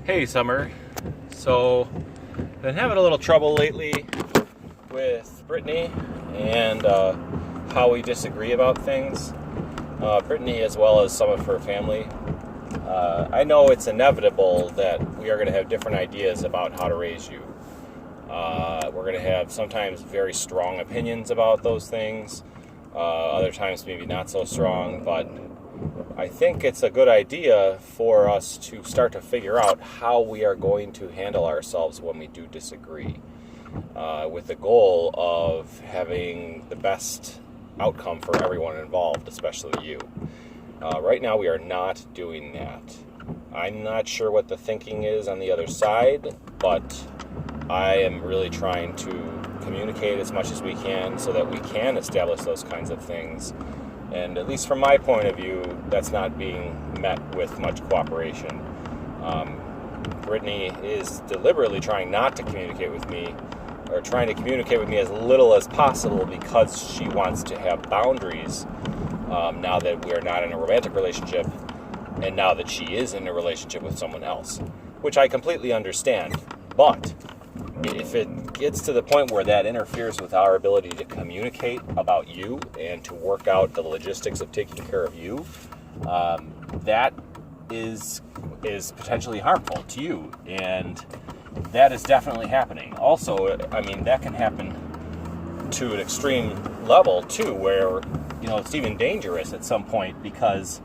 Hey, Summer. So, been having a little trouble lately with Brittany and how we disagree about things. Brittany, as well as some of her family. I know it's inevitable that we are going to have different ideas about how to raise you. We're going to have sometimes very strong opinions about those things. Other times maybe not so strong, but I think it's a good idea for us to start to figure out how we are going to handle ourselves when we do disagree, with the goal of having the best outcome for everyone involved, especially you. Right now we are not doing that. I'm not sure what the thinking is on the other side, but I am really trying to communicate as much as we can so that we can establish those kinds of things. And at least from my point of view, that's not being met with much cooperation. Brittany is deliberately trying not to communicate with me, or trying to communicate with me as little as possible, because she wants to have boundaries now that we're not in a romantic relationship, and now that she is in a relationship with someone else, which I completely understand. But if it gets to the point where that interferes with our ability to communicate about you and to work out the logistics of taking care of you, that is potentially harmful to you, and that is definitely happening. Also, I mean, that can happen to an extreme level too, where it's even dangerous at some point, because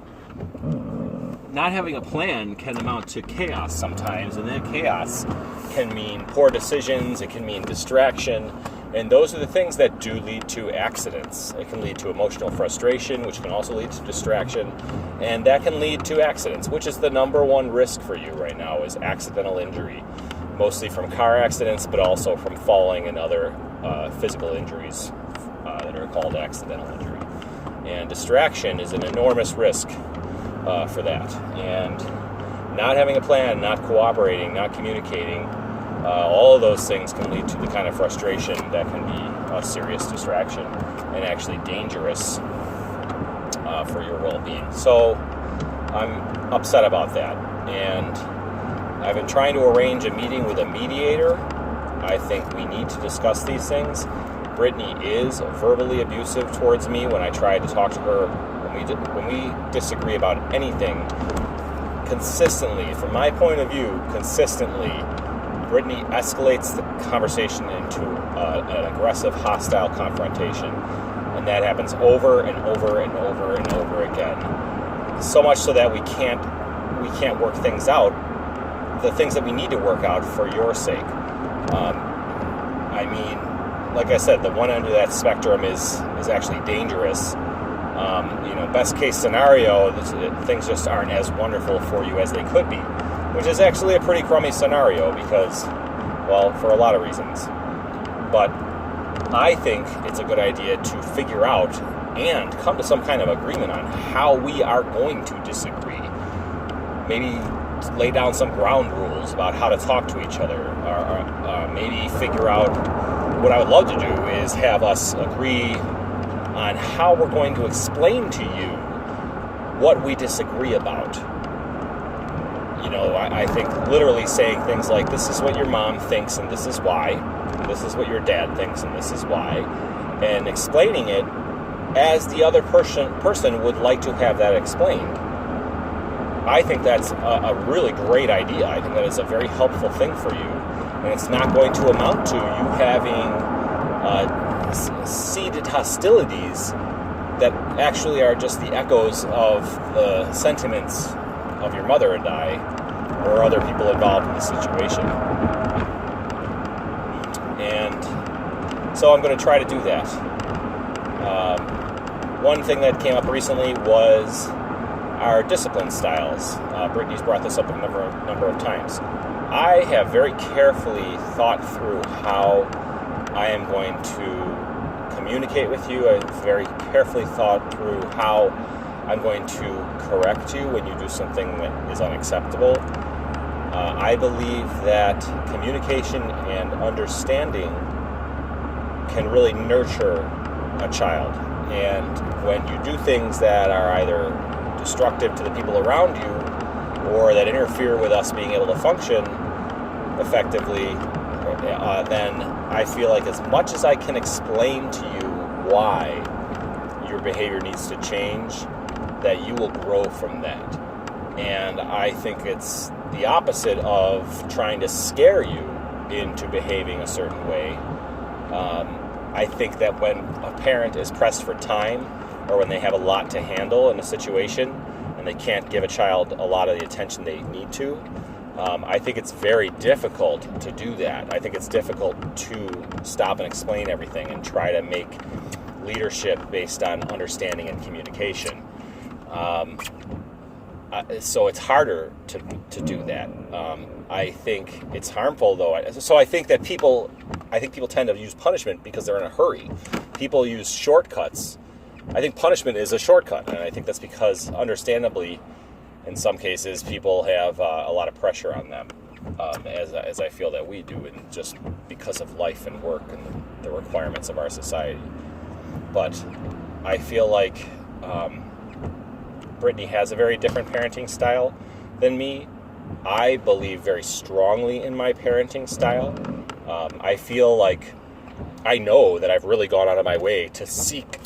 not having a plan can amount to chaos sometimes, and then chaos can mean poor decisions, it can mean distraction, and those are the things that do lead to accidents. It can lead to emotional frustration, which can also lead to distraction, and that can lead to accidents, which is the number one risk for you right now, is accidental injury, mostly from car accidents, but also from falling and other physical injuries that are called accidental injury. And distraction is an enormous risk for that. And not having a plan, not cooperating, not communicating, all of those things can lead to the kind of frustration that can be a serious distraction and actually dangerous for your well-being. So I'm upset about that. And I've been trying to arrange a meeting with a mediator. I think we need to discuss these things. Brittany is verbally abusive towards me when I try to talk to her. When we disagree about anything, consistently, from my point of view, Brittany escalates the conversation into an aggressive, hostile confrontation. And that happens over and over and over and over again. So much so that we can't work things out, the things that we need to work out for your sake. I mean, like I said, the one end of that spectrum is actually dangerous. Best case scenario, things just aren't as wonderful for you as they could be, which is actually a pretty crummy scenario because, well, for a lot of reasons. But I think it's a good idea to figure out and come to some kind of agreement on how we are going to disagree. Maybe lay down some ground rules about how to talk to each other, or maybe figure out, what I would love to do is have us agree on how we're going to explain to you what we disagree about. I think literally saying things like, this is what your mom thinks and this is why, this is what your dad thinks and this is why, and explaining it as the other person would like to have that explained. I think that's a really great idea. I think that is a very helpful thing for you, and it's not going to amount to you having seeded hostilities that actually are just the echoes of the sentiments of your mother and I, or other people involved in the situation. And so I'm going to try to do that. One thing that came up recently was our discipline styles. Brittany's brought this up a number of times. I have very carefully thought through how I am going to communicate with you. I've very carefully thought through how I'm going to correct you when you do something that is unacceptable. I believe that communication and understanding can really nurture a child. And when you do things that are either destructive to the people around you or that interfere with us being able to function effectively, then I feel like as much as I can explain to you why your behavior needs to change, that you will grow from that. And I think it's the opposite of trying to scare you into behaving a certain way. I think that when a parent is pressed for time, or when they have a lot to handle in a situation and they can't give a child a lot of the attention they need to, I think it's very difficult to do that. I think it's difficult to stop and explain everything and try to make leadership based on understanding and communication. So it's harder to do that. I think it's harmful, though. So I think that people tend to use punishment because they're in a hurry. People use shortcuts. I think punishment is a shortcut, and I think that's because, understandably, in some cases, people have a lot of pressure on them, as I feel that we do, and just because of life and work and the requirements of our society. But I feel like Brittany has a very different parenting style than me. I believe very strongly in my parenting style. I feel like I know that I've really gone out of my way to seek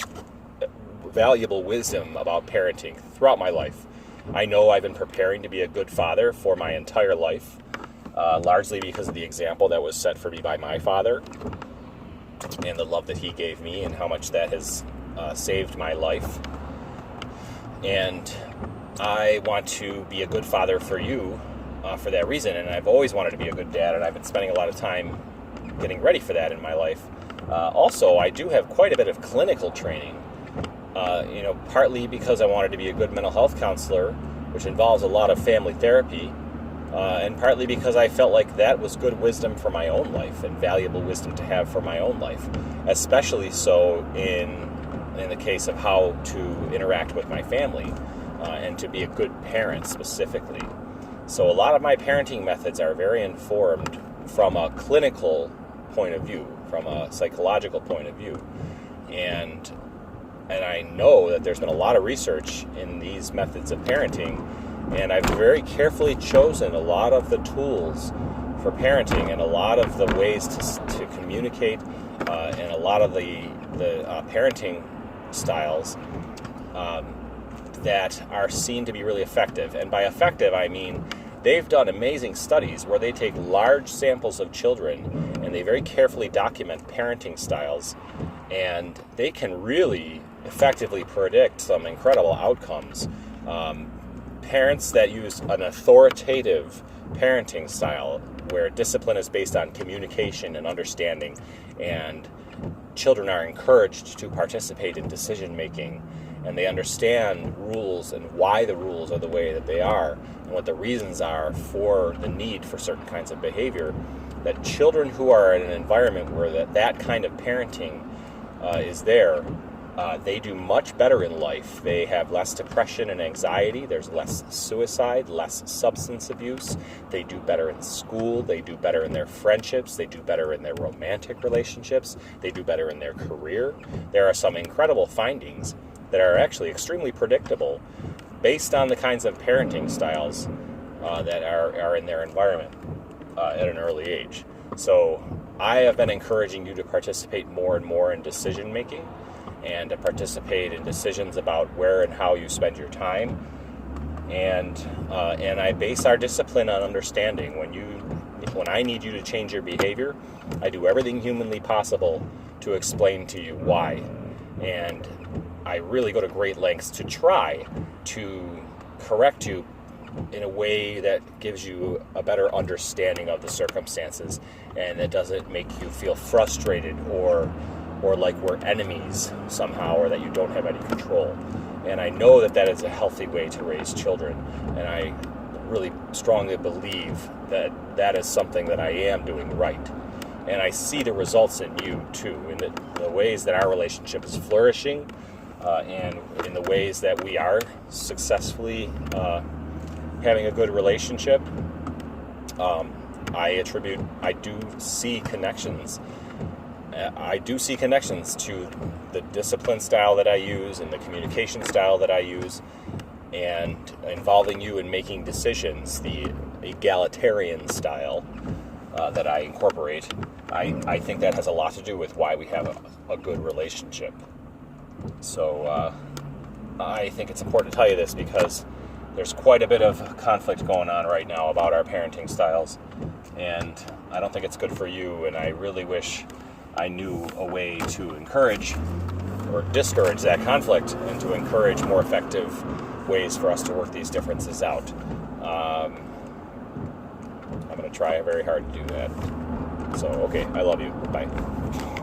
valuable wisdom about parenting throughout my life. I know I've been preparing to be a good father for my entire life, largely because of the example that was set for me by my father and the love that he gave me and how much that has saved my life. And I want to be a good father for you for that reason, and I've always wanted to be a good dad, and I've been spending a lot of time getting ready for that in my life. Also, I do have quite a bit of clinical training, partly because I wanted to be a good mental health counselor, which involves a lot of family therapy, and partly because I felt like that was good wisdom for my own life and valuable wisdom to have for my own life, especially so in the case of how to interact with my family and to be a good parent specifically. So a lot of my parenting methods are very informed from a clinical point of view, from a psychological point of view. And I know that there's been a lot of research in these methods of parenting, and I've very carefully chosen a lot of the tools for parenting and a lot of the ways to communicate and a lot of the parenting styles that are seen to be really effective. And by effective, I mean they've done amazing studies where they take large samples of children and they very carefully document parenting styles, and they can really effectively predict some incredible outcomes. Parents that use an authoritative parenting style where discipline is based on communication and understanding, and children are encouraged to participate in decision making, and they understand rules and why the rules are the way that they are and what the reasons are for the need for certain kinds of behavior, that children who are in an environment where that kind of parenting is there, they do much better in life. They have less depression and anxiety. There's less suicide, less substance abuse. They do better in school. They do better in their friendships. They do better in their romantic relationships. They do better in their career. There are some incredible findings that are actually extremely predictable based on the kinds of parenting styles that are in their environment at an early age. So I have been encouraging you to participate more and more in decision making, and to participate in decisions about where and how you spend your time. And I base our discipline on understanding. When I need you to change your behavior, I do everything humanly possible to explain to you why. And I really go to great lengths to try to correct you in a way that gives you a better understanding of the circumstances, and that doesn't make you feel frustrated or like we're enemies somehow, or that you don't have any control. And I know that is a healthy way to raise children, and I really strongly believe that is something that I am doing right. And I see the results in you too, in the ways that our relationship is flourishing, and in the ways that we are successfully having a good relationship. I do see connections. I do see connections to the discipline style that I use and the communication style that I use. and involving you in making decisions, the egalitarian style that I incorporate, I think that has a lot to do with why we have a good relationship. So I think it's important to tell you this because there's quite a bit of conflict going on right now about our parenting styles, and I don't think it's good for you, and I really wish I knew a way to encourage or discourage that conflict and to encourage more effective ways for us to work these differences out. I'm going to try very hard to do that. So, okay, I love you. Bye.